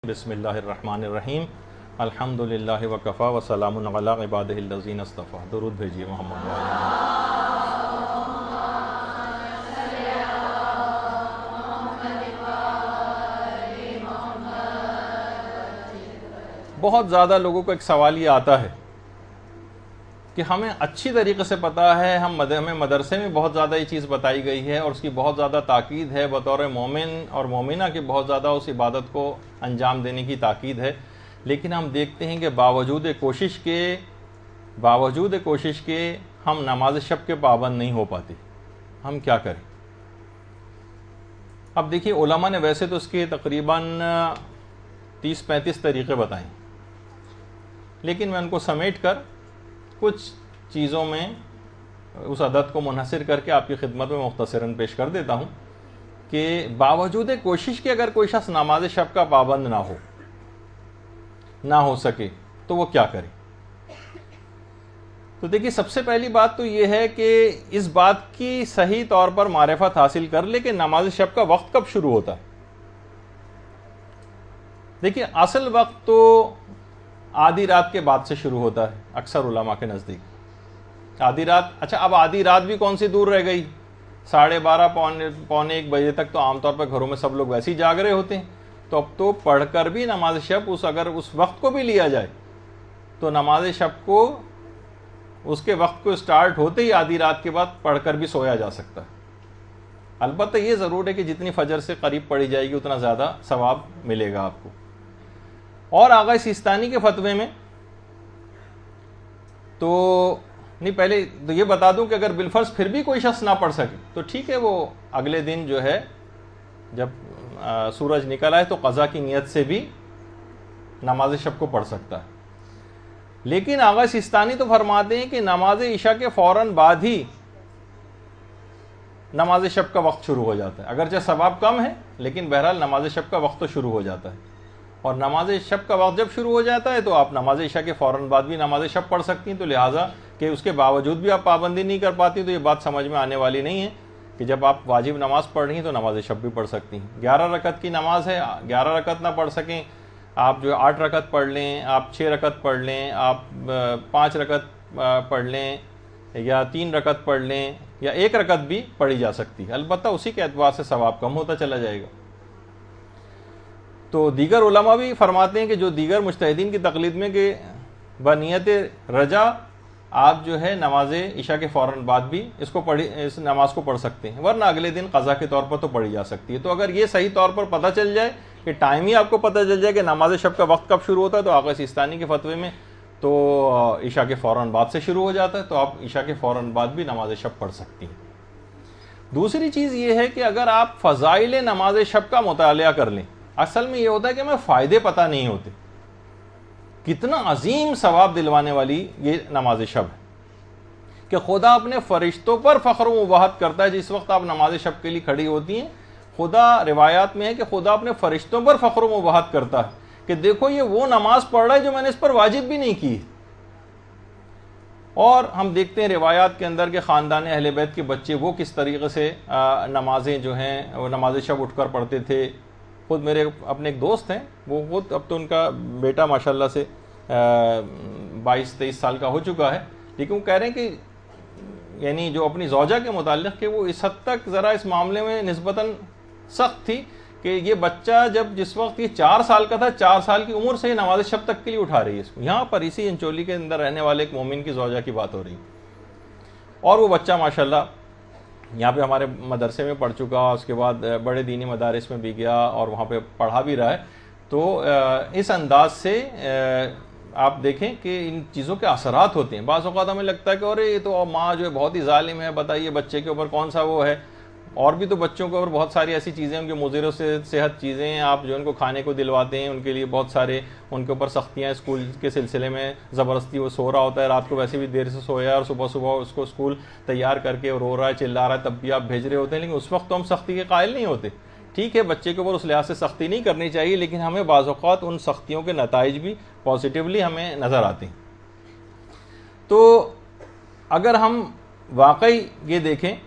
बिस्मिल्लाहिर्रहमानिर्रहीम अल्हम्दुलिल्लाहि वकफ़ा व सलामुन अला इबादिहिल्लज़ीना इस्तफ़ा। दुरूद भेजिए मोहम्मद वाले। बहुत ज़्यादा लोगों को एक सवाल ये आता है कि हमें अच्छी तरीके से पता है, हमें मदरसे में बहुत ज़्यादा ये चीज़ बताई गई है और उसकी बहुत ज़्यादा ताकीद है, बतौर मोमिन और मोमिना की बहुत ज़्यादा उस इबादत को अंजाम देने की ताकीद है, लेकिन हम देखते हैं कि बावजूद कोशिश के हम नमाज शब के पाबंद नहीं हो पाते। हम क्या करें? अब देखिए, उलमा ने वैसे तो इसके तकरीबन 30-35 तरीक़े बताए, लेकिन मैं उनको समेट कर कुछ चीज़ों में उस अदद को मुनहसर करके आपकी खिदमत में मुख्तसरन पेश कर देता हूँ कि बावजूद कोशिश के अगर कोई शख्स नमाज शब का पाबंद ना हो सके तो वो क्या करे। तो देखिए, सबसे पहली बात तो ये है कि इस बात की सही तौर पर मारिफत हासिल कर ले कि नमाज शब का वक्त कब शुरू होता है। देखिए, असल वक्त तो आधी रात के बाद से शुरू होता है अक्सर उलमा के नज़दीक। आधी रात, अच्छा, अब आधी रात भी कौन सी दूर रह गई, 12:30 पौने 1 बजे तक तो आमतौर पर घरों में सब लोग वैसे ही जाग रहे होते हैं। तो अब तो पढ़कर भी नमाज शब अगर उस वक्त को भी लिया जाए तो नमाज शब को उसके वक्त को स्टार्ट होते ही आधी रात के बाद पढ़कर भी सोया जा सकता है। अलबत्ता ये ज़रूर है कि जितनी फजर से करीब पढ़ी जाएगी उतना ज़्यादा सवाब मिलेगा आपको। और आगा सिस्तानी के फतवे में तो नहीं, पहले तो ये बता दूं कि अगर बिलफर्ज फिर भी कोई शख्स ना पढ़ सके तो ठीक है, वो अगले दिन जो है जब सूरज निकल आए तो क़ज़ा की नीयत से भी नमाज शब को पढ़ सकता है। लेकिन आगा सिस्तानी तो फरमाते हैं कि नमाज इशा के फ़ौरन बाद ही नमाज शब का वक्त शुरू हो जाता है। अगरचे सवाब कम है लेकिन बहरहाल नमाज शब का वक्त तो शुरू हो जाता है। और नमाज शब का वक्त जब शुरू हो जाता है तो आप नमाज इशा के फ़ौरन बाद भी नमाज शब पढ़ सकती हैं। तो लिहाजा कि उसके बावजूद भी आप पाबंदी नहीं कर पाती तो ये बात समझ में आने वाली नहीं है कि जब आप वाजिब नमाज पढ़ रही हैं तो नमाज शब भी पढ़ सकती हैं। 11 रकत की नमाज है, 11 रकत ना पढ़ सकें आप जो 8 रकत पढ़ लें, आप 6 रकत पढ़ लें, आप 5 रकत पढ़ लें या 3 रकत पढ़ लें या 1 रकत भी पढ़ी जा सकती है। अलबत्ता उसी के एतबार से सवाब कम होता चला जाएगा। तो दीगर उलमा भी फरमाते हैं कि जो दीगर मुज्तहिदीन की तकलीद में कि बनियत रजा आप जो है नमाज इशा के फ़ौरन बाद भी इस नमाज को पढ़ सकते हैं, वरना अगले दिन क़ज़ा के तौर पर तो पढ़ी जा सकती है। तो अगर ये सही तौर पर पता चल जाए कि टाइम ही आपको पता चल जाए कि नमाज शब का वक्त कब शुरू होता है तो आगा सिस्तानी के फतवे में तो इशा के फ़ौरन बाद से शुरू हो जाता है, तो आप इशा के फ़ौरन बाद भी नमाज शब पढ़ सकती हैं। दूसरी चीज़ ये है कि अगर आप फ़ज़ाइल नमाज शब का मुतालिया कर लें, असल में ये होता है कि हमें फ़ायदे पता नहीं होते, कितना अजीम सवाब दिलवाने वाली ये नमाज शब है कि खुदा अपने फरिश्तों पर फ़ख्र मुबाहत करता है। जिस वक्त आप नमाज शब के लिए खड़ी होती हैं, खुदा, रिवायात में है कि खुदा अपने फरिश्तों पर फ़ख्र मुबाहत करता है कि देखो ये वो नमाज पढ़ रहा है जो मैंने इस पर वाजिब भी नहीं की। और हम देखते हैं रिवायात के अंदर के ख़ानदान अहले बैत के बच्चे वो किस तरीक़े से नमाजें जो हैं वो नमाज शब उठकर पढ़ते थे। खुद मेरे अपने एक दोस्त हैं, वो खुद अब तो उनका बेटा माशाल्लाह से 22-23 साल का हो चुका है, लेकिन वो कह रहे हैं कि यानी जो अपनी ज़ौजा के मुताल्लिक़ के वो इस हद तक ज़रा इस मामले में निस्बतन सख्त थी कि ये बच्चा जिस वक्त ये 4 साल का था, 4 साल की उम्र से नमाज शब तक के लिए उठा रही है इसको। यहाँ पर इसी इंचोली के अंदर रहने वाले एक मोमिन की ज़ौजा की बात हो रही, और वो बच्चा माशाल्लाह यहाँ पे हमारे मदरसे में पढ़ चुका, उसके बाद बड़े दीनी मदारिस में भी गया और वहाँ पे पढ़ा भी रहा है। तो इस अंदाज से आप देखें कि इन चीज़ों के असरात होते हैं। बाज़ औक़ात हमें लगता है कि अरे ये तो माँ जो है बहुत ही ज़ालिम है, बताइए बच्चे के ऊपर कौन सा वो है। और भी तो बच्चों के ऊपर बहुत सारी ऐसी चीज़ें, उनके मुज़िर से सेहत चीज़ें आप जो उनको खाने को दिलवाते हैं, उनके लिए बहुत सारे उनके ऊपर सख्तियाँ स्कूल के सिलसिले में, ज़बरदस्ती वो सो रहा होता है, रात को वैसे भी देर से सोया और सुबह सुबह उसको स्कूल तैयार करके रो रहा है, चिल्ला रहा है, तब भी आप भेज रहे होते हैं। लेकिन उस वक्त तो हम सख्ती के कायल नहीं होते। ठीक है, बच्चे के ऊपर उस लिहाज से सख्ती नहीं करनी चाहिए, लेकिन हमें बाज़ औक़ात उन सख्तियों के नताइज भी पॉजिटिवली हमें नज़र आते हैं। तो अगर हम वाकई ये देखें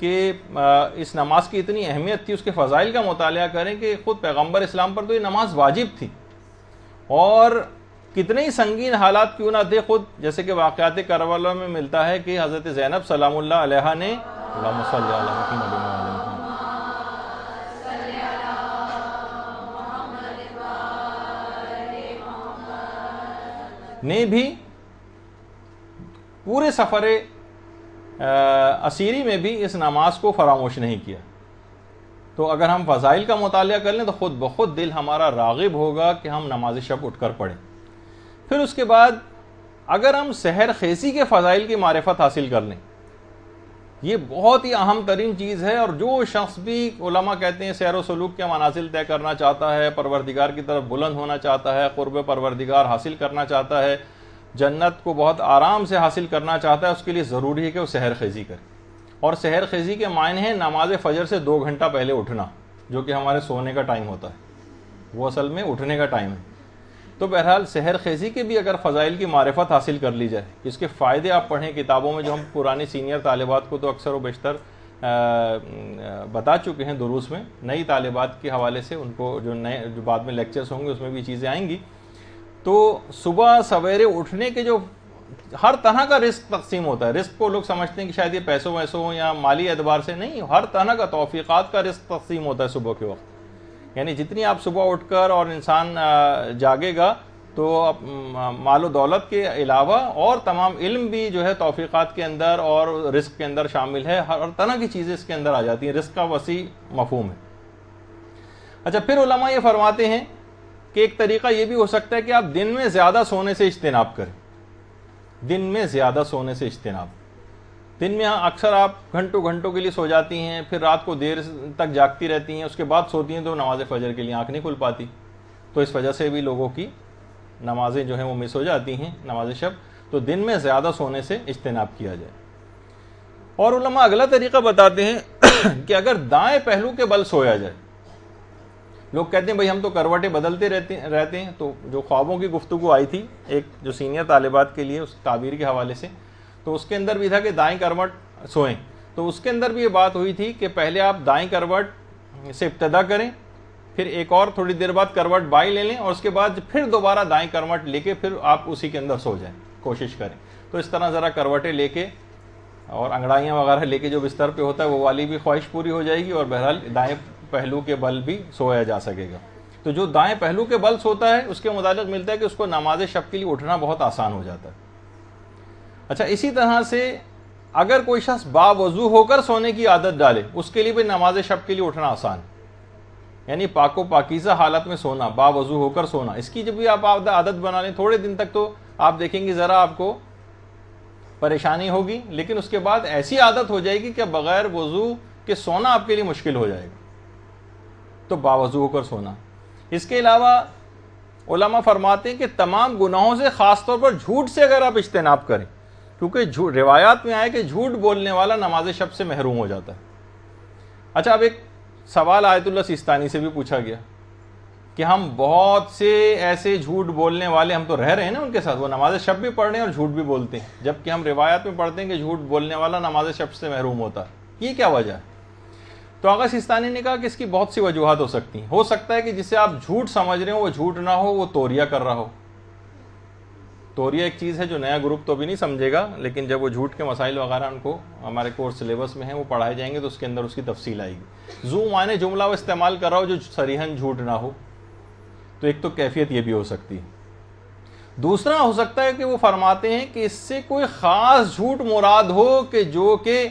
कि इस नमाज की इतनी अहमियत थी, उसके फ़ज़ाइल का मुताला करें कि ख़ुद पैगम्बर इस्लाम पर तो ये नमाज वाजिब थी, और कितने ही संगीन हालात क्यों ना थे। खुद जैसे कि वाक़यात करबला में मिलता है कि हज़रत ज़ैनब सलामुल्लाह अलैहा ने भी पूरे सफ़र असीरी में भी इस नमाज को फरामोश नहीं किया। तो अगर हम फ़ज़ाइल का मुताला कर लें तो ख़ुद ब खुद दिल हमारा राग़िब होगा कि हम नमाज शब उठकर पढ़ें। फिर उसके बाद अगर हम सहर खेज़ी के फ़ज़ाइल की मारिफत हासिल कर लें, ये बहुत ही अहम तरीन चीज़ है। और जो शख्स भी, उलमा कहते हैं, सैर व सलूक के मनाजिल तय करना चाहता है, परवरदिगार की तरफ बुलंद होना चाहता है, क़ुर्ब परवरदिगार हासिल करना चाहता है, जन्नत को बहुत आराम से हासिल करना चाहता है, उसके लिए ज़रूरी है कि वो सहर खेज़ी करे। और सहर खेज़ी के मायने हैं नमाज फ़जर से 2 घंटा पहले उठना, जो कि हमारे सोने का टाइम होता है, वो असल में उठने का टाइम है। तो बहरहाल सहर खेज़ी के भी अगर फ़ज़ाइल की मारिफत हासिल कर ली जाए, इसके फ़ायदे आप पढ़ें किताबों में, जो हम पुरानी सीनियर तालिबात को तो अक्सर व बेशतर बता चुके हैं दुरूस में, नई तालिबात के हवाले से उनको जो बाद में लेक्चर्स होंगे उसमें भी चीज़ें आएंगी। तो सुबह सवेरे उठने के जो हर तरह का रिस्क तकसीम होता है, रिस्क को लोग समझते हैं कि शायद ये पैसों वैसों या माली एतबार से नहीं, हर तरह का तौफ़ीक़ात का रिस्क तकसीम होता है सुबह के वक्त। यानी जितनी आप सुबह उठकर और इंसान जागेगा तो मालो दौलत के अलावा और तमाम इल्म भी जो है तौफ़ीक़ात के अंदर और रिस्क के अंदर शामिल है, हर तरह की चीज़ें इसके अंदर आ जाती हैं, रिस्क का वसी मफ़हूम है। अच्छा, फिर उलमा ये फरमाते हैं कि एक तरीक़ा ये भी हो सकता है कि आप दिन में ज़्यादा सोने से इज्तिनाब करें। दिन में ज़्यादा सोने से इज्तिनाब, दिन में अक्सर आप घंटों घंटों के लिए सो जाती हैं, फिर रात को देर तक जागती रहती हैं, उसके बाद सोती हैं तो नमाज फ़जर के लिए आँख नहीं खुल पाती, तो इस वजह से भी लोगों की नमाजें जो हैं वो मिस हो जाती हैं, नमाज शब। तो दिन में ज़्यादा सोने से इज्तिनाब किया जाए। और उलमा अगला तरीक़ा बताते हैं कि अगर दाएँ पहलू के बल सोया जाए, लोग कहते हैं भाई हम तो करवटें बदलते रहते हैं, तो जो ख्वाबों की गुफ्तगू आई थी एक जो सीनियर तालिबात के लिए उस ताबीर के हवाले से, तो उसके अंदर भी था कि दाएं करवट सोएं। तो उसके अंदर भी ये बात हुई थी कि पहले आप दाएं करवट से इब्तदा करें, फिर एक और थोड़ी देर बाद करवट बाई ले लें, और उसके बाद फिर दोबारा दाएं करवट लेके फिर आप उसी के अंदर सो जाएं, कोशिश करें। तो इस तरह ज़रा करवटें लेके और अंगड़ाइयाँ वगैरह लेके जो बिस्तर पे होता है वो वाली भी ख्वाहिश पूरी हो जाएगी, और बहरहाल दाएँ पहलू के बल भी सोया जा सकेगा। तो जो दाएँ पहलू के बल सोता है उसके मुताबिक मिलता है कि उसको नमाज शब के लिए उठना बहुत आसान हो जाता है। अच्छा, इसी तरह से अगर कोई शख्स बावजू होकर सोने की आदत डाले, उसके लिए भी नमाज शब के लिए उठना आसान है। यानी पाको पाकीज़ा हालत में सोना, बावजू होकर सोना, इसकी जब भी आप आदत बना लें थोड़े दिन तक तो आप देखेंगे ज़रा आपको परेशानी होगी, लेकिन उसके बाद ऐसी आदत हो जाएगी कि बग़ैर वज़ू के सोना आपके लिए मुश्किल हो जाएगा। तो बावजू होकर सोना। इसके अलावा उलमा फरमाते हैं कि तमाम गुनाहों से, ख़ास तौर पर झूठ से अगर आप इज्तिनाब करें, क्योंकि रिवायात में आया कि झूठ बोलने वाला नमाज शब से महरूम हो जाता है। अच्छा, अब एक सवाल आयतुल्लाह सिस्तानी से भी पूछा गया कि हम बहुत से ऐसे झूठ बोलने वाले हम तो रह रहे हैं ना उनके साथ, वो नमाज शब भी पढ़ रहे हैं और झूठ भी बोलते हैं, जबकि हम रिवायात में पढ़ते हैं कि झूठ बोलने वाला नमाज शब से महरूम होता है। ये क्या वजह है? तो आगा सिस्तानी ने कहा कि इसकी बहुत सी वजूहात हो सकती हैं। हो सकता है कि जिसे आप झूठ समझ रहे हो वो झूठ ना हो, वो तोरिया कर रहा हो। तोरिया एक चीज़ है जो नया ग्रुप तो भी नहीं समझेगा, लेकिन जब वो झूठ के मसाइल वगैरह उनको हमारे कोर्स सिलेबस में है वो पढ़ाए जाएंगे तो उसके अंदर उसकी तफसील आएगी। जू माने जुमला वो इस्तेमाल कर रहा हो जो सरीहन झूठ ना हो, तो एक तो कैफियत ये भी हो सकती है। दूसरा हो सकता है कि वो फरमाते हैं कि इससे कोई ख़ास झूठ मुराद हो कि जो कि,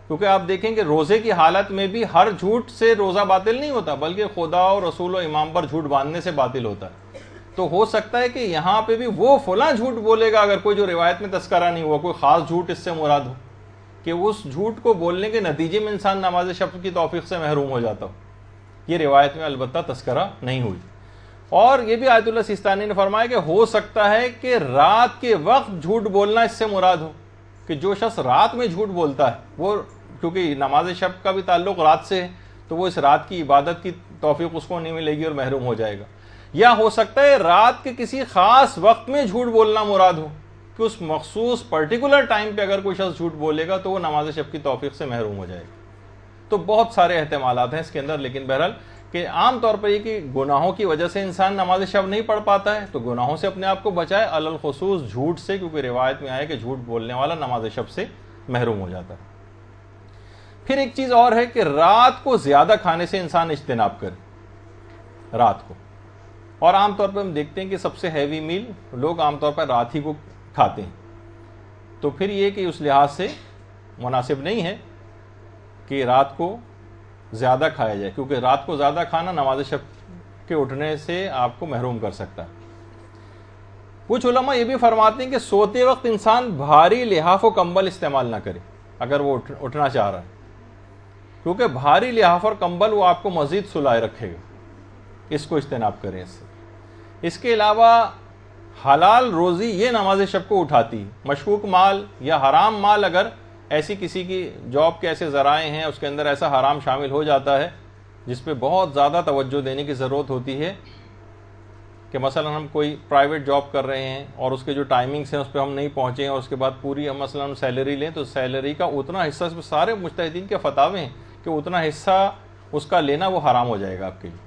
क्योंकि आप देखें कि रोज़े की हालत में भी हर झूठ से रोज़ा बातिल नहीं होता, बल्कि खुदा और रसूल और इमाम पर झूठ बांधने से बातिल होता है। तो हो सकता है कि यहाँ पे भी वो फला झूठ बोलेगा, अगर कोई जो रिवायत में तस्करा नहीं हुआ, कोई ख़ास झूठ इससे मुराद हो कि उस झूठ को बोलने के नतीजे में इंसान नमाज शब की तौफीक से महरूम हो जाता हो। ये रिवायत में अलबत्ता तस्करा नहीं हुई। और ये भी आयतुल्लाह सिस्तानी ने फरमाया कि हो सकता है कि रात के वक्त झूठ बोलना इससे मुराद हो, कि जो शख्स रात में झूठ बोलता है वो, क्योंकि नमाज शब का भी ताल्लुक रात से है, तो वो इस रात की इबादत की तौफीक उसको नहीं मिलेगी और महरूम हो जाएगा। या हो सकता है रात के किसी खास वक्त में झूठ बोलना मुराद हो, कि उस मखसूस पर्टिकुलर टाइम पे अगर कोई शख्स झूठ बोलेगा तो वो नमाज शब की तौफीक से महरूम हो जाएगा। तो बहुत सारे एहतमालात हैं इसके अंदर, लेकिन बहरहाल कि आम तौर पर ये कि गुनाहों की वजह से इंसान नमाज शब नहीं पढ़ पाता है, तो गुनाहों से अपने आप को बचाए, अलल खुसूस झूठ से, क्योंकि रिवायत में आया कि झूठ बोलने वाला नमाज शब से महरूम हो जाता है। फिर एक चीज़ और है कि रात को ज़्यादा खाने से इंसान इज्तिनाब करे रात को, और आमतौर पर हम देखते हैं कि सबसे हैवी मील लोग आमतौर पर रात ही को खाते हैं, तो फिर ये कि उस लिहाज से मुनासिब नहीं है कि रात को ज़्यादा खाया जाए, क्योंकि रात को ज़्यादा खाना नमाज शब के उठने से आपको महरूम कर सकता है। कुछ उलमा ये भी फरमाते हैं कि सोते वक्त इंसान भारी लिहाफ व कंबल इस्तेमाल ना करे अगर वो उठना चाह रहा है, क्योंकि भारी लिहाफ और कंबल वो आपको मज़ीद सुलाए रखेगा, इसको इज्तिनाब करें इससे। इसके अलावा हलाल रोज़ी ये नमाज शब को उठाती है। मशकूक माल या हराम माल, अगर ऐसी किसी की जॉब के ऐसे ज़राए हैं उसके अंदर ऐसा हराम शामिल हो जाता है जिस पे बहुत ज़्यादा तवज्जो देने की ज़रूरत होती है, कि मसलन हम कोई प्राइवेट जॉब कर रहे हैं और उसके जो टाइमिंग्स हैं उस पर हम नहीं पहुँचे हैं और उसके बाद पूरी हम मसलन सैलरी लें, तो सैलरी का उतना हिस्सा, सारे मुज्तहिदीन के फतावे हैं कि उतना हिस्सा उसका लेना वो हराम हो जाएगा आपके लिए,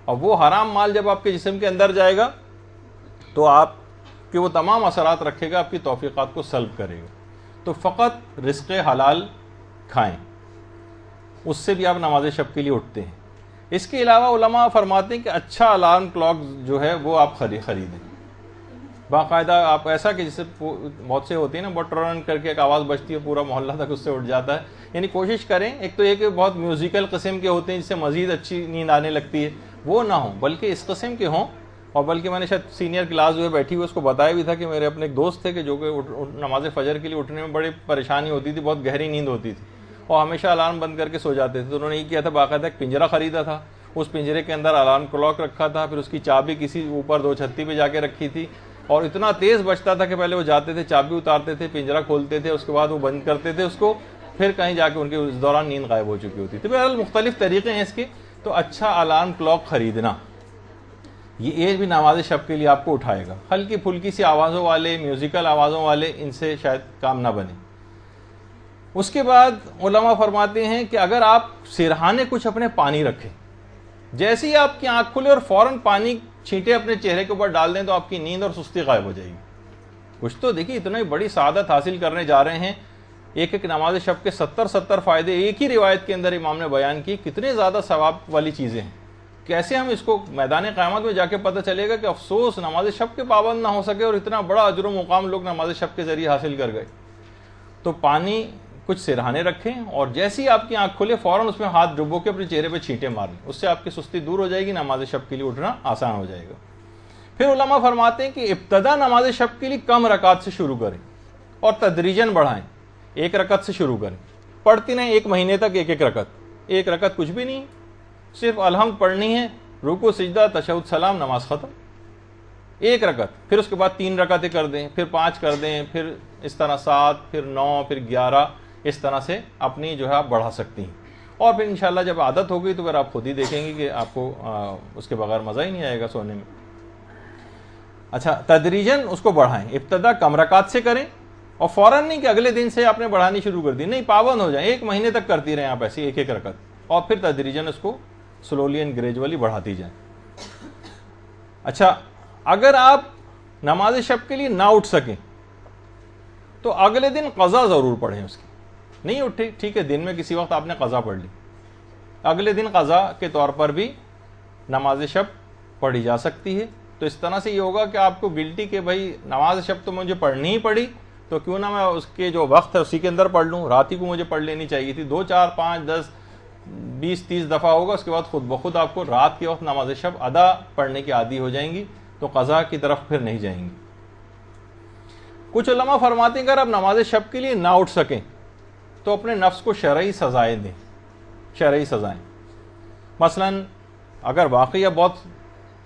और वो हराम माल जब आपके जिस्म के अंदर जाएगा तो आपके वो तमाम असरात रखेगा, आपकी तौफीक़ात को सल्ब करेगा। तो फ़कत रिज़्क़ हलाल खाएं, उससे भी आप नमाज शब के लिए उठते हैं। इसके अलावा उलमा फरमाते हैं कि अच्छा अलार्म क्लॉक जो है वो आप खरीदें बाकायदा। आप ऐसा कि जिससे बहुत से होती है ना, बटरन करके एक आवाज़ बजती है, पूरा मोहल्ला तक उससे उठ जाता है। यानी कोशिश करें, एक तो ये कि बहुत म्यूज़िकल किस्म के होते हैं जिससे मज़ीद अच्छी नींद आने लगती है, वो ना हो, बल्कि इस किस्म के हों। और बल्कि मैंने शायद सीनियर क्लास जो है बैठी हुई उसको बताया भी था कि मेरे अपने एक दोस्त थे कि जो कि नमाज फ़जर के लिए उठने में बड़ी परेशानी होती थी, बहुत गहरी नींद होती थी और हमेशा अलार्म बंद करके सो जाते थे। तो उन्होंने ये किया था, बाकायदा एक पिंजरा ख़रीदा था, उस पिंजरे के अंदर अलार्म क्लॉक रखा था, फिर उसकी चाबी किसी ऊपर 2 छत्ती पे जाके रखी थी, और इतना तेज़ बजता था कि पहले वो जाते थे, चाबी उतारते थे, पिंजरा खोलते थे, उसके बाद वो बंद करते थे उसको, फिर कहीं जाके उनके उस दौरान नींद गायब हो चुकी होती थी। बहरहाल मुख्तलिफ तरीक़े हैं इसके। तो अच्छा अलार्म क्लॉक ख़रीदना, ये भी नमाज शब के लिए आपको उठाएगा। हल्की फुल्की सी आवाज़ों वाले, म्यूज़िकल आवाज़ों वाले, इनसे शायद काम ना बने। उसके बाद उलमा फरमाते हैं कि अगर आप सिरहाने कुछ अपने पानी रखें, जैसे ही आपकी आँख खुले और फ़ौरन पानी छींटे अपने चेहरे के ऊपर डाल दें, तो आपकी नींद और सुस्ती गायब हो जाएगी। कुछ तो देखिए, इतनी बड़ी सादत हासिल करने जा रहे हैं। एक एक नमाज शब के 70 फ़ायदे एक ही रिवायत के अंदर इमाम ने बयान किए। कितने ज़्यादा सवाब वाली चीज़ें हैं, कैसे हम इसको मैदान क़यामत में जाके पता चलेगा कि अफसोस नमाज शब के पाबंद ना हो सके और इतना बड़ा अजर मुकाम लोग नमाज शब के ज़रिए हासिल कर गए। तो पानी कुछ सिरहाने रखें और जैसे ही आपकी आँख खुले फ़ौरन उसमें हाथ डुबो के अपने चेहरे पे छींटे मार लें, उससे आपकी सुस्ती दूर हो जाएगी, नमाज शब के लिए उठना आसान हो जाएगा। फिर उलमा फरमाते हैं कि इब्तदा नमाज शब के लिए कम रकात से शुरू करें और तदरीजन बढ़ाएं। 1 रकत से शुरू करें, पढ़ती नहीं 1 महीने तक 1 रकत। 1 रकत कुछ भी नहीं, सिर्फ अलहम्द पढ़नी है, रुकू सिजदा तशहुद सलाम, नमाज ख़त्म। 1 रकत, फिर उसके बाद 3 रकतें कर दें, फिर 5 कर दें, फिर इस तरह 7, फिर 9, फिर 11, इस तरह से अपनी जो है आप बढ़ा सकती हैं। और फिर इंशाल्लाह जब आदत हो गई तो फिर आप खुद ही देखेंगे कि आपको उसके बगैर मज़ा ही नहीं आएगा सोने में। अच्छा, तदरीजन उसको बढ़ाएं, इब्तदा कम रकात से करें और फ़ौरन नहीं कि अगले दिन से आपने बढ़ानी शुरू कर दी, नहीं, पाबंद हो जाए। 1 महीने तक करती रहें आप ऐसी 1 रकत, और फिर तदरीजन उसको स्लोली एंड ग्रेजुअली बढ़ाती जाए। अच्छा, अगर आप नमाज शब के लिए ना उठ सकें तो अगले दिन क़ज़ा ज़रूर पढ़ें उसकी। नहीं उठे, ठीक है, दिन में किसी वक्त आपने क़ज़ा पढ़ ली, अगले दिन क़ज़ा के तौर पर भी नमाज शब पढ़ी जा सकती है। तो इस तरह से ये होगा कि आपको गिल्टी के भाई नमाज शब तो मुझे पढ़नी ही पड़ी, तो क्यों ना मैं उसके जो वक्त है उसी के अंदर पढ़ लूँ। रात ही को मुझे पढ़ लेनी चाहिए थी, 2, 4, 5, 10, 20, 30 दफ़ा होगा, उसके बाद खुद ब खुद आपको रात के वक्त नमाज शब अदा पढ़ने की आदी हो जाएंगी, तो क़ज़ा की तरफ फिर नहीं जाएंगी। कुछ उलमा फरमाते हैं अगर आप नमाज शब के लिए ना उठ सकें तो अपने नफ्स को शरई सज़ाएँ दें। शरई सज़ाएँ, मसलन अगर वाकई आप बहुत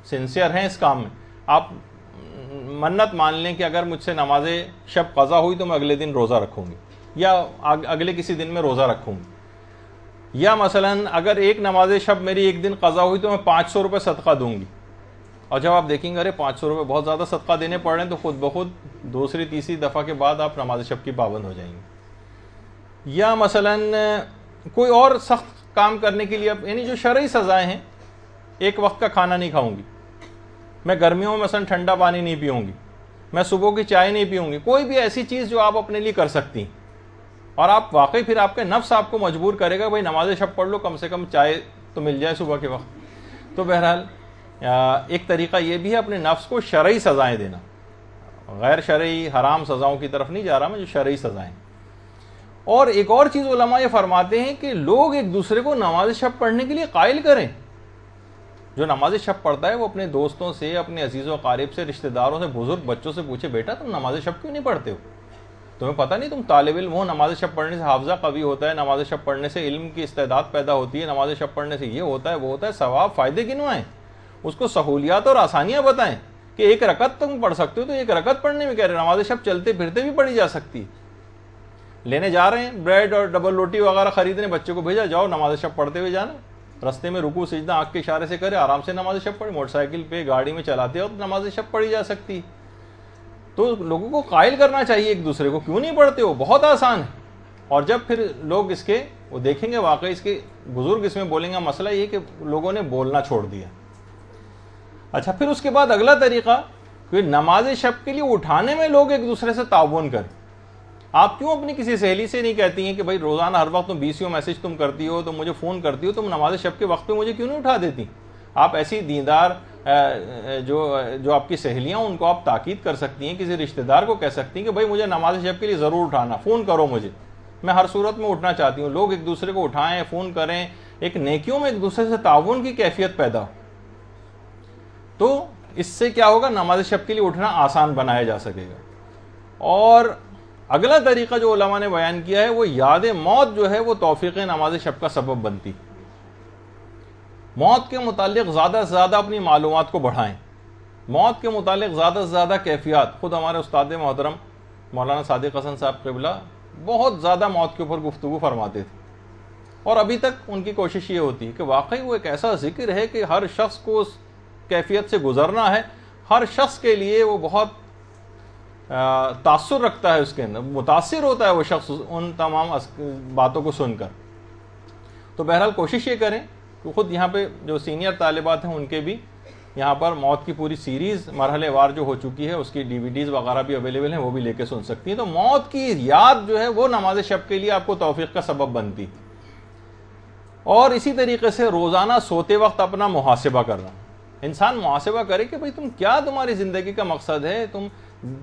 सिंसियर हैं इस काम में, आप मन्नत मान लें कि अगर मुझसे नमाज शब क़ज़ा हुई तो मैं अगले दिन रोज़ा रखूँगी, या अगले किसी दिन में रोज़ा रखूँगी। या मसलन अगर एक नमाज शब मेरी एक दिन क़ज़ा हुई तो मैं 500 रुपये सदका दूँगी। और जब आप देखेंगे अरे 500 रुपये बहुत ज़्यादा सदका देने पड़ रहे हैं, तो खुद ब खुद दूसरी तीसरी दफ़ा के बाद आप नमाज शब की पाबंद हो जाएंगे। या मसलन कोई और सख्त काम करने के लिए, अब यानी जो शरई सज़ाएँ हैं, एक वक्त का खाना नहीं खाऊंगी मैं, गर्मियों में मसलन ठंडा पानी नहीं पीऊँगी मैं, सुबह की चाय नहीं पीऊँगी, कोई भी ऐसी चीज़ जो आप अपने लिए कर सकती और आप वाकई फिर आपके नफ्स आपको मजबूर करेगा भाई नमाज शब पढ़ लो, कम से कम चाय तो मिल जाए सुबह के वक्त। तो बहरहाल एक तरीक़ा ये भी है अपने नफ्स को शरई सज़ाएँ देना, गैर शरई हराम सज़ाओं की तरफ नहीं जा रहा मैं, जो शरई सज़ाएँ। और एक और चीज़ उलमा ये फरमाते हैं कि लोग एक दूसरे को नमाज शब पढ़ने के लिए कायल करें। जो नमाज शब पढ़ता है वो अपने दोस्तों से, अपने अजीज़ व क़ारिब से, रिश्तेदारों से, बुजुर्ग बच्चों से पूछे, बेटा तुम नमाज शब क्यों नहीं पढ़ते हो? तुम्हें पता नहीं तुम तालिब इल्म हो, नमाज शब पढ़ने से हाफ़ज़ा कवी होता है, नमाज शब पढ़ने से इल्म की इस्तेदाद पैदा होती है, नमाज शब पढ़ने से ये होता है वो होता है, सवाब फ़ायदे गिनवाएं, उसको सहूलियात और आसानियाँ बताएं कि एक रकत तुम पढ़ सकते हो तो एक रकत पढ़ने में कह रहे, नमाज शब चलते फिरते भी पढ़ी जा सकती। लेने जा रहे हैं ब्रेड और डबल रोटी वगैरह खरीदने, बच्चे को भेजा, जाओ नमाज शब पढ़ते हुए जाना, रस्ते में रुकू सिजदा आँख के इशारे से करे, आराम से नमाज शब पढ़े, मोटरसाइकिल पे गाड़ी में चलाते हो तो नमाज शब पढ़ी जा सकती। तो लोगों को कायल करना चाहिए एक दूसरे को, क्यों नहीं पढ़ते हो, बहुत आसान है। और जब फिर लोग इसके वो देखेंगे वाकई इसके बुजुर्ग इसमें बोलेंगे, मसला ये कि लोगों ने बोलना छोड़ दिया। अच्छा, फिर उसके बाद अगला तरीका कि नमाज शब के लिए उठाने में लोग एक दूसरे से ताउन करें। आप क्यों अपनी किसी सहेली से नहीं कहती हैं कि भाई रोज़ाना हर वक्त तुम 20 मैसेज तुम करती हो, तुम मुझे फ़ोन करती हो, तुम नमाज शब के वक्त पे मुझे क्यों नहीं उठा देती? आप ऐसी दीनदार जो आपकी सहेलियां, उनको आप ताकीद कर सकती हैं, किसी रिश्तेदार को कह सकती हैं कि भाई मुझे नमाज शब के लिए ज़रूर उठाना, फ़ोन करो मुझे, मैं हर सूरत में उठना चाहती हूँ। लोग एक दूसरे को उठाएं, फ़ोन करें, एक नेकियों में एक दूसरे से ताउन की कैफियत पैदा हो, तो इससे क्या होगा, नमाज शब के लिए उठना आसान बनाया जा सकेगा। और अगला तरीका जो उलमा ने बयान किया है वो याद मौत जो है वो तौफीक नमाज शब का सबब बनती। मौत के मुतालिक ज़्यादा से ज़्यादा अपनी मालूमात को बढ़ाएं, मौत के मुतालिक ज़्यादा से ज़्यादा कैफियत। ख़ुद हमारे उस्ताद मोहतरम मौलाना सादिक हसन साहब क़िबला बहुत ज़्यादा मौत के ऊपर गुफ्तगू फरमाते थे, और अभी तक उनकी कोशिश ये होती है कि वाकई वो एक ऐसा ज़िक्र है कि हर शख्स को उस कैफियत से गुज़रना है, हर शख्स के लिए वो बहुत तासुर रखता है, उसके अंदर मुतासिर होता है वो शख्स उन तमाम बातों को सुनकर। तो बहरहाल कोशिश ये करें कि ख़ुद यहाँ पे जो सीनियर तालिबात हैं उनके भी यहाँ पर मौत की पूरी सीरीज़ मरहलेवार जो हो चुकी है उसकी DVDs वगैरह भी अवेलेबल हैं, वो भी लेके सुन सकती हैं। तो मौत की याद जो है वो नमाज शब के लिए आपको तौफीक का सबब बनती। और इसी तरीके से रोज़ाना सोते वक्त अपना मुहासिबा करना, इंसान मुहासिबा करे कि भाई तुम्हारी ज़िंदगी का मकसद है, तुम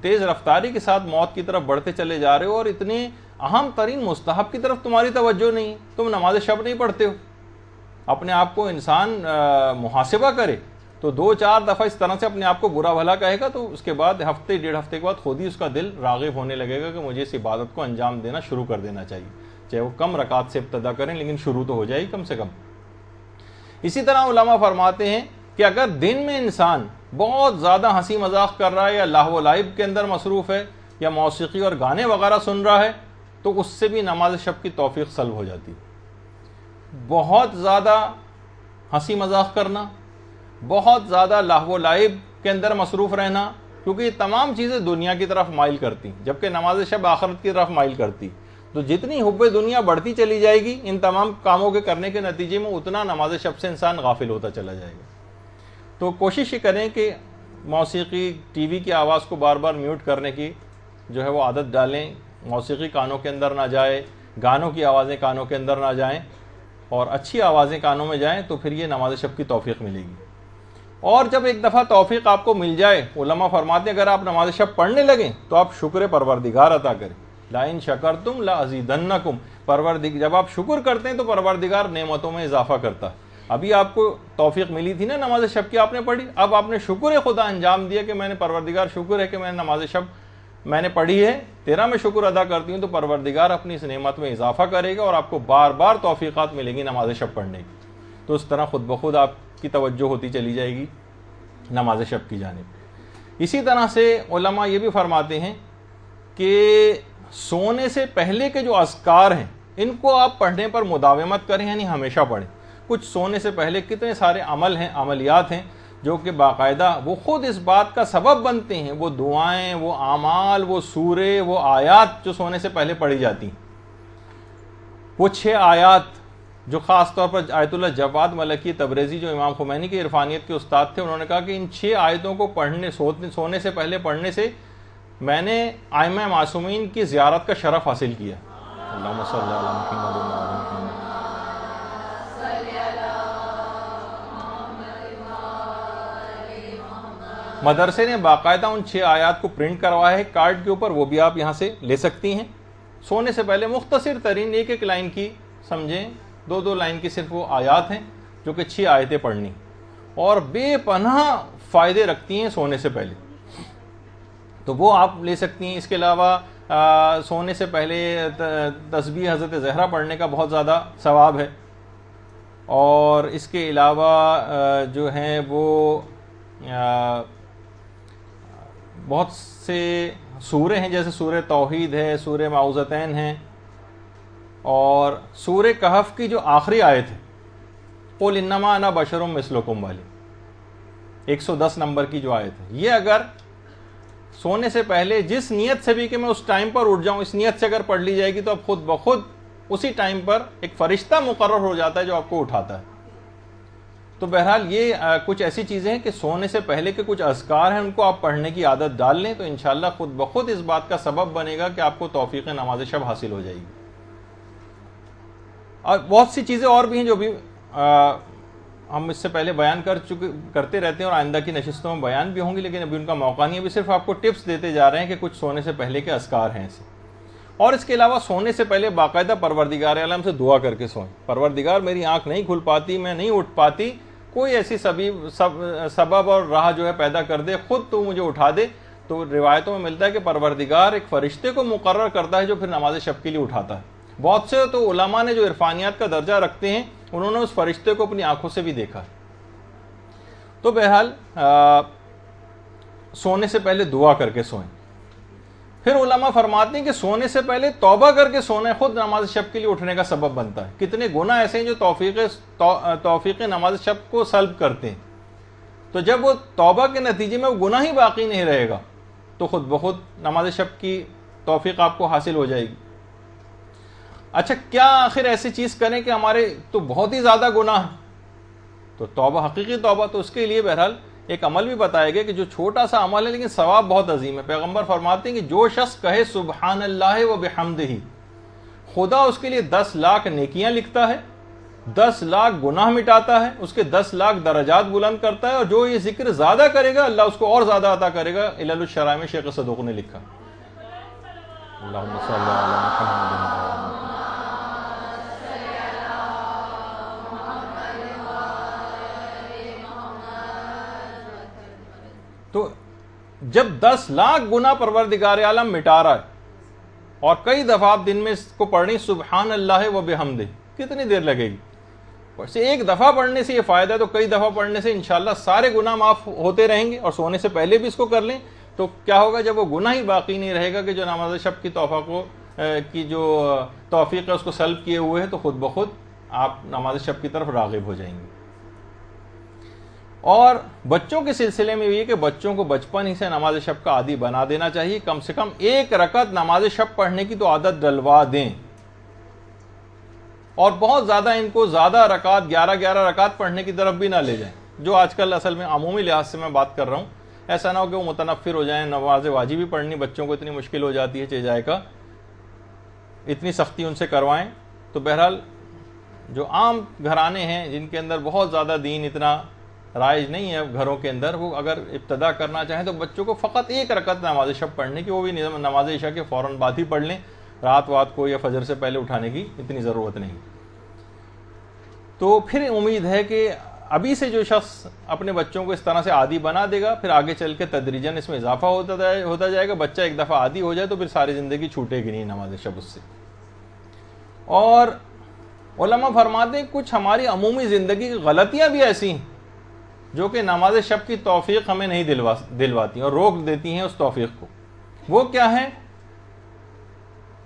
तेज़ रफ्तारी के साथ मौत की तरफ बढ़ते चले जा रहे हो और इतने अहम तरीन मुस्तहब की तरफ तुम्हारी तवज्जो नहीं, तुम नमाज शब नहीं पढ़ते हो। अपने आप को इंसान मुहासिबा करे तो 2-4 दफ़ा इस तरह से अपने आप को बुरा भला कहेगा, तो उसके बाद हफ्ते 1.5 हफ्ते के बाद खुद ही उसका दिल राग़िब होने लगेगा कि मुझे इस इबादत को अंजाम देना शुरू कर देना चाहिए, चाहे वो कम रकात से इब्तदा करें लेकिन शुरू तो हो जाएगी कम से कम। इसी तरह उलमा फरमाते हैं कि अगर दिन में इंसान बहुत ज़्यादा हंसी मजाक कर रहा है या लाहव लाइब के अंदर मसरूफ़ है या मौसीकी और गाने वगैरह सुन रहा है, तो उससे भी नमाज शब की तौफीक सल्ब हो जाती है। बहुत ज़्यादा हंसी मजाक करना, बहुत ज़्यादा लाहव लाइब के अंदर मसरूफ़ रहना, क्योंकि ये तमाम चीज़ें दुनिया की तरफ माइल करती, जबकि नमाज शब आखिरत की तरफ माइल करती। तो जितनी हुब्बे दुनिया बढ़ती चली जाएगी इन तमाम कामों के करने के नतीजे में, उतना नमाज शब से इंसान गाफिल होता चला जाएगा। तो कोशिश ये करें कि मौसीकी, टीवी की आवाज़ को बार बार म्यूट करने की जो है वो आदत डालें, मौसीकी कानों के अंदर ना जाए, गानों की आवाज़ें कानों के अंदर ना जाएं और अच्छी आवाज़ें कानों में जाएं, तो फिर ये नमाज शब की तौफीक मिलेगी। और जब एक दफ़ा तौफीक आपको मिल जाए, उलमा फरमाते हैं अगर आप नमाज शब पढ़ने लगें तो आप शुक्र परवरदिगार अता करें, ला इन शकरतुम ला अज़ीदन्नकुम। जब आप शुक्र करते हैं तो परवरदिगार नेमतों में इजाफा करता है। अभी आपको तौफीक मिली थी ना नमाज शब की, आपने पढ़ी, अब आपने शुक्र खुदा अंजाम दिया कि मैंने परवरदिगार शुक्र है कि मैंने नमाज शब मैंने पढ़ी है, तेरा मैं शुक्र अदा करती हूँ, तो परवरदिगार अपनी इस नेमत में इजाफा करेगा और आपको बार बार तौफीक़ात मिलेंगी नमाज शब पढ़ने की। तो इस तरह खुद ब खुद आपकी तवज्जो होती चली जाएगी नमाज शब की जानिब। इसी तरह से उलमा ये भी फरमाते हैं कि सोने से पहले के जो अज़कार हैं इनको आप पढ़ने पर मुदावमत करें, यानी हमेशा पढ़ें। कुछ सोने से पहले कितने सारे अमल हैं, अमलियात हैं जो कि बाकायदा वो खुद इस बात का सबब बनते हैं, वो दुआएं, वो आमाल, वो सूरे, वो आयात जो सोने से पहले पढ़ी जाती, वो 6 आयात जो ख़ास तौर पर आयतुल्लाह जवाद मलकी तबरेज़ी जो इमाम खुमैनी के इरफानियत के उस्ताद थे, उन्होंने कहा कि इन 6 आयतों को सोने से पहले पढ़ने से मैंने आइमा मासूमीन की ज़ियारत का शरफ़ हासिल किया। अल्लाहुम्मा सल्ली अला मुहम्मद व अला मुहम्मद। मदरसे ने बाकायदा उन 6 आयात को प्रिंट करवाया है कार्ड के ऊपर, वो भी आप यहाँ से ले सकती हैं। सोने से पहले मुख्तसर तरीन एक लाइन की समझें, 2 लाइन की सिर्फ वो आयात हैं जो कि 6 आयतें पढ़नी और बेपनाह फ़ायदे रखती हैं सोने से पहले, तो वो आप ले सकती हैं। इसके अलावा सोने से पहले तस्बीह हज़रत ज़हरा पढ़ने का बहुत ज़्यादा सवाब है। और इसके अलावा जो हैं वो बहुत से सूरे हैं, जैसे सूरे तौहीद है, सूरे माउज़तैन हैं, और सूरे कहफ की जो आखिरी आयत है क़ुल इन्नमा अना बशरुम मिस्लुकुम वाली 110 नंबर की जो आयत है, ये अगर सोने से पहले जिस नीयत से भी कि मैं उस टाइम पर उठ जाऊं, इस नीयत से अगर पढ़ ली जाएगी तो अब खुद ब खुद उसी टाइम पर एक फरिश्ता मुकर्रर हो जाता है जो आपको उठाता है। तो बहरहाल ये कुछ ऐसी चीज़ें हैं कि सोने से पहले के कुछ अज़कार हैं, उनको आप पढ़ने की आदत डाल लें तो इंशाअल्लाह खुद ब खुद इस बात का सबब बनेगा कि आपको तौफ़ीक़ नमाज़ शब हासिल हो जाएगी। और बहुत सी चीज़ें और भी हैं जो भी हम इससे पहले बयान करते रहते हैं और आइंदा की नशिस्तों में बयान भी होंगी, लेकिन अभी उनका मौका नहीं है। अभी सिर्फ आपको टिप्स देते जा रहे हैं कि कुछ सोने से पहले के अज़कार हैं ऐसे। और इसके अलावा सोने से पहले बाकायदा परवरदिगार आलम से दुआ करके सोएं, परवरदिगार मेरी आंख नहीं खुल पाती, मैं नहीं उठ पाती, कोई ऐसी सबब और राह जो है पैदा कर दे, खुद तो मुझे उठा दे। तो रिवायतों में मिलता है कि परवरदिगार एक फरिश्ते को मुकर्रर करता है जो फिर नमाज शब के लिए उठाता है। बहुत से तो उलमा ने जो इरफानियात का दर्जा रखते हैं उन्होंने उस फरिश्ते को अपनी आंखों से भी देखा। तो बहरहाल सोने से पहले दुआ करके सोएं। फिर उलमा फरमाते हैं कि सोने से पहले तौबा करके सोना खुद नमाज शब के लिए उठने का सबब बनता है। कितने गुनाह ऐसे हैं जो तौफीक नमाज शब को सल्ब करते हैं, तो जब वो तौबा के नतीजे में वो गुनाह ही बाकी नहीं रहेगा तो खुद ब खुद नमाज शब की तौफीक आपको हासिल हो जाएगी। अच्छा, क्या आखिर ऐसी चीज़ करें कि हमारे तो बहुत ही ज़्यादा गुनाह, तो तौबा, हकीकी तौबा, तो उसके लिए बहरहाल एक अमल भी बताया गया कि जो छोटा सा अमल है लेकिन सवाब बहुत अजीम है। पैगंबर फरमाते हैं कि जो शख्स कहे सुबहान अल्लाह व बिहम्दिही, खुदा उसके लिए 10 लाख नेकियां लिखता है, 10 लाख गुनाह मिटाता है, उसके 10 लाख दरजात बुलंद करता है, और जो ये जिक्र ज्यादा करेगा अल्लाह उसको और ज्यादा अता करेगा। इलालुश शराय में शेख सदूक ने लिखा। अल्लाहुम्मा सल्ली अला मुहम्मद। तो जब 10 लाख गुना परवरदिगार आलम मिटा रहा है और कई दफा आप दिन में इसको पढ़नी सुबहान अल्लाह व बिहम्दे, कितनी देर लगेगी? वैसे एक दफा पढ़ने से ये फायदा है, तो कई दफा पढ़ने से इंशाल्लाह सारे गुनाह माफ होते रहेंगे। और सोने से पहले भी इसको कर लें तो क्या होगा, जब वो गुनाह ही बाकी नहीं रहेगा कि जो नमाज शब की तोहफा को की जो तौफीक है उसको सल्ब किए हुए है, तो खुद ब खुद आप नमाज शब की तरफ रागिब हो जाएंगे। और बच्चों के सिलसिले में भी है कि बच्चों को बचपन ही से नमाज शब का आदी बना देना चाहिए। कम से कम 1 रकत नमाज शब पढ़ने की तो आदत डलवा दें, और बहुत ज़्यादा इनको ज़्यादा रकात 11-11 रकात पढ़ने की तरफ भी ना ले जाएं, जो आजकल असल में अमूमी लिहाज से मैं बात कर रहा हूँ। ऐसा ना हो कि वो मुतनफ़िर हो जाएं, नमाज वाजिब भी पढ़नी बच्चों को इतनी मुश्किल हो जाती है चेजाए का, इतनी सख्ती उनसे करवाएं। तो बहरहाल जो आम घराने हैं जिनके अंदर बहुत ज़्यादा दीन इतना राइज नहीं है घरों के अंदर, वो अगर इब्तदा करना चाहें तो बच्चों को फ़कत 1 रकत नमाज शब पढ़ने की, वो भी नमाज इशा के फ़ौरन बाद ही पढ़ लें, रात वात को या फजर से पहले उठाने की इतनी ज़रूरत नहीं। तो फिर उम्मीद है कि अभी से जो शख्स अपने बच्चों को इस तरह से आदी बना देगा, फिर आगे चल के तदरीजन इसमें इजाफा होता जाएगा। बच्चा एक दफ़ा आदी हो जाए तो फिर सारी ज़िंदगी छूटेगी नहीं नमाज शब उससे। और उलमा फरमाते हैं कुछ हमारी अमूमी ज़िंदगी की गलतियाँ भी ऐसी हैं जो कि नमाज शब की तौफीक हमें नहीं दिलवाती और रोक देती हैं उस तौफीक को। वो क्या है?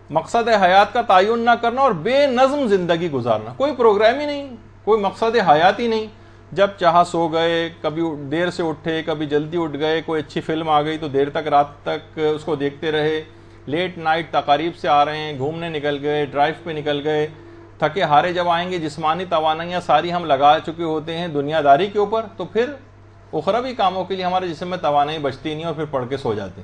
मकसद हयात का तायुन ना करना और बेनज़्म ज़िंदगी गुजारना। कोई प्रोग्राम ही नहीं, कोई मकसद हयात ही नहीं, जब चाहा सो गए, कभी देर से उठे, कभी जल्दी उठ गए, कोई अच्छी फिल्म आ गई तो देर तक रात तक उसको देखते रहे, लेट नाइट तकारीब से आ रहे हैं, घूमने निकल गए, ड्राइव पे निकल गए, थके हारे जब आएंगे, जिस्मानी तवानाइयाँ सारी हम लगा चुके होते हैं दुनियादारी के ऊपर, तो फिर उखरवी कामों के लिए हमारे जिस्म में तवानाई बचती नहीं और फिर पढ़ के सो जाते।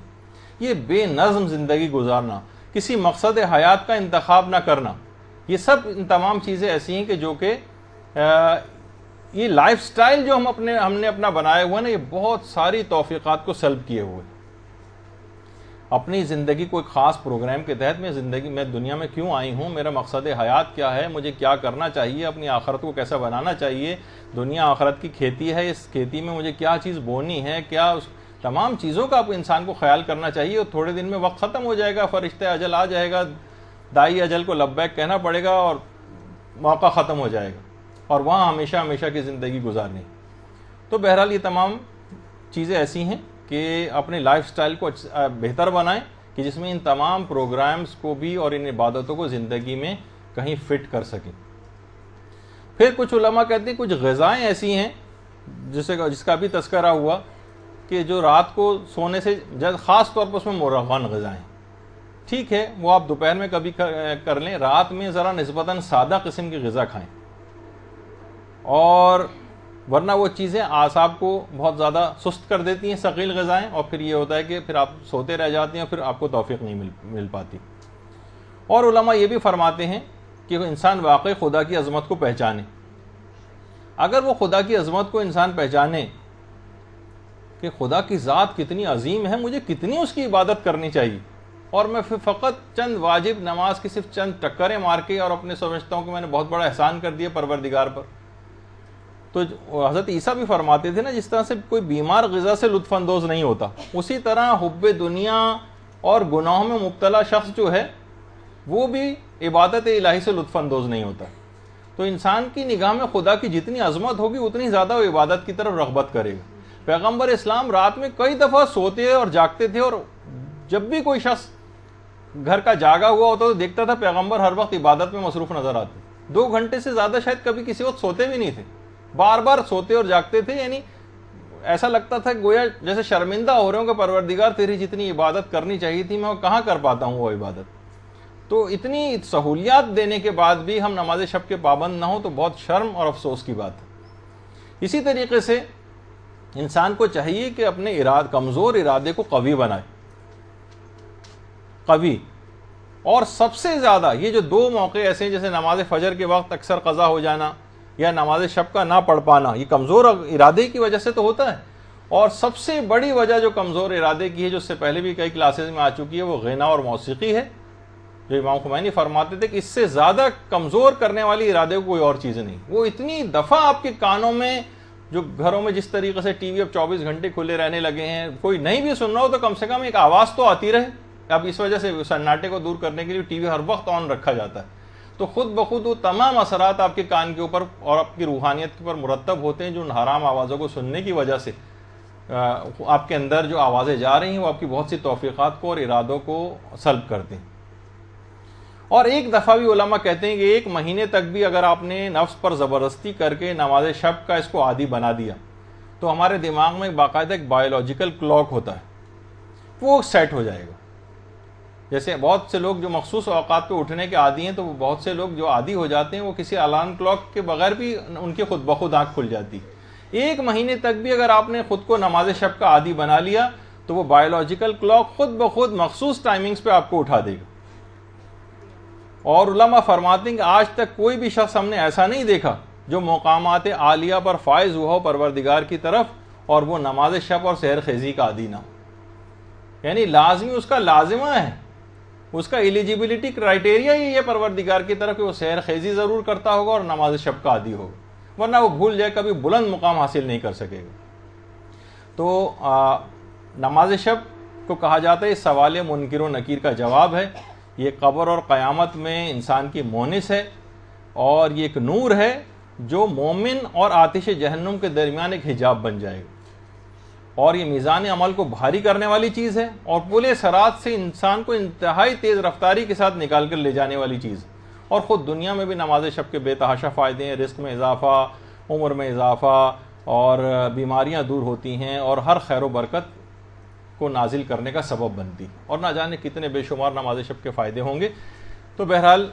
ये बेनज़्म ज़िंदगी गुजारना, किसी मकसद हयात का इंतखाब ना करना, ये सब तमाम चीज़ें ऐसी हैं कि जो कि ये लाइफस्टाइल जो हमने अपना बनाया हुआ ना, ये बहुत सारी तौफीक़ात को सल्ब किए हुए। अपनी ज़िंदगी कोई ख़ास प्रोग्राम के तहत मैं दुनिया में क्यों आई हूँ, मेरा मकसद हयात क्या है, मुझे क्या करना चाहिए, अपनी आखरत को कैसा बनाना चाहिए, दुनिया आखरत की खेती है, इस खेती में मुझे क्या चीज़ बोनी है, क्या उस तमाम चीज़ों का इंसान को ख्याल करना चाहिए। और थोड़े दिन में वक्त ख़त्म हो जाएगा, फरिश्ते अजल आ जाएगा, दाई अजल को लब्बैक कहना पड़ेगा और मौका ख़त्म हो जाएगा और वहाँ हमेशा हमेशा की ज़िंदगी गुजारनी। तो बहरहाल ये तमाम चीज़ें ऐसी हैं कि अपने लाइफस्टाइल को बेहतर बनाएं कि जिसमें इन तमाम प्रोग्राम्स को भी और इन इबादतों को ज़िंदगी में कहीं फिट कर सकें। फिर कुछ उलमा कहते हैं कुछ ग़िज़ाएँ ऐसी हैं जिसका भी तज़किरा हुआ कि जो रात को सोने से ख़ास तौर पर उसमें मुरग़्ग़न ग़िज़ाएँ, ठीक है, वो आप दोपहर में कभी कर लें, रात में ज़रा निस्बतन सादा किस्म की ग़िज़ा खाएँ, और वरना वो चीज़ें आसाब को बहुत ज़्यादा सुस्त कर देती हैं, सकील ग़िज़ाएँ, और फिर ये होता है कि फिर आप सोते रह जाते हैं और फिर आपको तौफ़ीक़ नहीं मिल पाती। और उलमा ये भी फरमाते हैं कि इंसान वाकई खुदा की अज़मत को पहचाने। अगर वो खुदा की अज़मत को इंसान पहचाने कि खुदा की ज़ात कितनी अजीम है, मुझे कितनी उसकी इबादत करनी चाहिए, और मैं फिर फ़कत चंद वाजिब नमाज की सिर्फ चंद टक्करें मार के और अपने समझता हूँ कि मैंने बहुत बड़ा एहसान कर दिया परवरदिगार पर। तो हज़रत ईसा भी फरमाते थे ना, जिस तरह से कोई बीमार ग़िज़ा से लुत्फ़अंदोज़ नहीं होता, उसी तरह हुब्बे दुनिया और गुनाहों में मुब्तला शख्स जो है वो भी इबादत इलाही से लुत्फ़अंदोज़ नहीं होता। तो इंसान की निगाह में खुदा की जितनी अज़मत होगी उतनी ज़्यादा वो इबादत की तरफ रग़बत करेगा। पैगम्बर इस्लाम रात में कई दफ़ा सोते और जागते थे, और जब भी कोई शख्स घर का जागा हुआ होता तो देखता था पैगम्बर हर वक्त इबादत में मसरूफ़ नज़र आते। 2 घंटे से ज़्यादा शायद कभी किसी वक्त सोते भी नहीं थे, बार बार सोते और जागते थे। यानी ऐसा लगता था गोया जैसे शर्मिंदा हो रहे हो कि परवरदिगार तेरी जितनी इबादत करनी चाहिए थी मैं कहाँ कर पाता हूँ वो इबादत। तो इतनी सहूलियात देने के बाद भी हम नमाज शब के पाबंद ना हो तो बहुत शर्म और अफसोस की बात है। इसी तरीके से इंसान को चाहिए कि अपने कमज़ोर इरादे को कवी बनाए, कवी। और सबसे ज़्यादा ये जो 2 मौके ऐसे हैं, जैसे नमाज फजर के वक्त अक्सर क़ज़ा हो जाना या नमाज शब का ना पढ़ पाना, ये कमज़ोर इरादे की वजह से तो होता है। और सबसे बड़ी वजह जो कमज़ोर इरादे की है, जो उससे पहले भी कई क्लासेस में आ चुकी है, वो ग़िना और मौसीकी है। जो इमाम खुमैनी फरमाते थे कि इससे ज़्यादा कमज़ोर करने वाली इरादे को कोई और चीज़ नहीं। वो इतनी दफ़ा आपके कानों में, जो घरों में जिस तरीके से टीवी अब 24 घंटे खुले रहने लगे हैं, कोई नहीं भी सुन रहा हो तो कम से कम एक आवाज़ तो आती रहे। अब इस वजह से सन्नाटे को दूर करने के लिए टीवी हर वक्त ऑन रखा जाता है, तो खुद ब खुद वो तमाम असरात आपके कान के ऊपर और आपकी रूहानियत के ऊपर मुरतब होते हैं, जो उन हराम आवाज़ों को सुनने की वजह से आपके अंदर जो आवाज़ें जा रही हैं वो आपकी बहुत सी तौफ़ीक़ात को और इरादों को सल्ब करते हैं। और एक दफ़ा भी उलमा कहते हैं कि 1 महीने तक भी अगर आपने नफ्स पर ज़बरदस्ती करके नमाज शब का इसको आदी बना दिया तो हमारे दिमाग में बाकायदा एक बायोलॉजिकल क्लॉक होता है, वो सेट हो जाएगा। जैसे बहुत से लोग जो मखसूस औकात पे उठने के आदी हैं, तो बहुत से लोग जो आदी हो जाते हैं वो किसी अलार्म क्लॉक के बगैर भी उनकी खुद ब खुद आँख खुल जाती है। 1 महीने तक भी अगर आपने खुद को नमाज शब का आदी बना लिया तो वो बायोलॉजिकल क्लॉक खुद ब खुद मखसूस टाइमिंग्स पे आपको उठा देगा। और उलमा फरमाते हैं कि आज तक कोई भी शख्स हमने ऐसा नहीं देखा जो मकामात आलिया पर फायज हुआ हो परवरदिगार की तरफ और वो नमाज शब और सहर खेजी का आदी ना हो। यानी लाजमी उसका लाजिमा है, उसका एलिजिबिलिटी क्राइटेरिया ही है परवरदिगार की तरफ कि वो सहर खेजी ज़रूर करता होगा और नमाज शब का आदी होगा, वरना वो भूल जाए कभी बुलंद मुकाम हासिल नहीं कर सकेगा। तो नमाज शब को कहा जाता है सवाल मुनकिर व नकीर का जवाब है। ये कब्र और क़यामत में इंसान की मोनिस है और ये एक नूर है जो मोमिन और आतिश जहन्नुम के दरमियान एक हिजाब बन जाएगा। और ये मीज़ान अमल को भारी करने वाली चीज़ है और पुले सरात से इंसान को इंतहाई तेज़ रफ्तारी के साथ निकाल कर ले जाने वाली चीज़। और ख़ुद दुनिया में भी नमाज शब के बेतहाशा फ़ायदे हैं, रिस्क में इजाफ़ा, उम्र में इजाफ़ा और बीमारियां दूर होती हैं और हर खैर व बरकत को नाजिल करने का सबब बनती, और ना जाने कितने बेशुमार नमाज शब के फ़ायदे होंगे। तो बहरहाल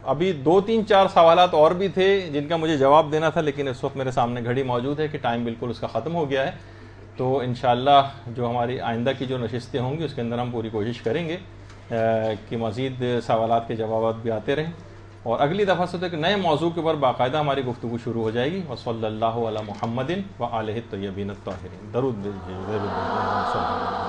अभी 2-3-4 सवालात और भी थे जिनका मुझे जवाब देना था, लेकिन इस वक्त मेरे सामने घड़ी मौजूद है कि टाइम बिल्कुल उसका ख़त्म हो गया है। तो इंशाअल्लाह जो हमारी आइंदा की जो नशिस्तें होंगी उसके अंदर हम पूरी कोशिश करेंगे कि मज़ीद सवालात के जवाब भी आते रहें, और अगली दफ़ा से तो एक नए मौजू के ऊपर बाकायदा हमारी गुफ्तगू शुरू हो जाएगी। वसल्लल्लाहु अला मुहम्मदिन व आलिहि तय्यबीन अत्ताहिरीन। दरूद भेजिए।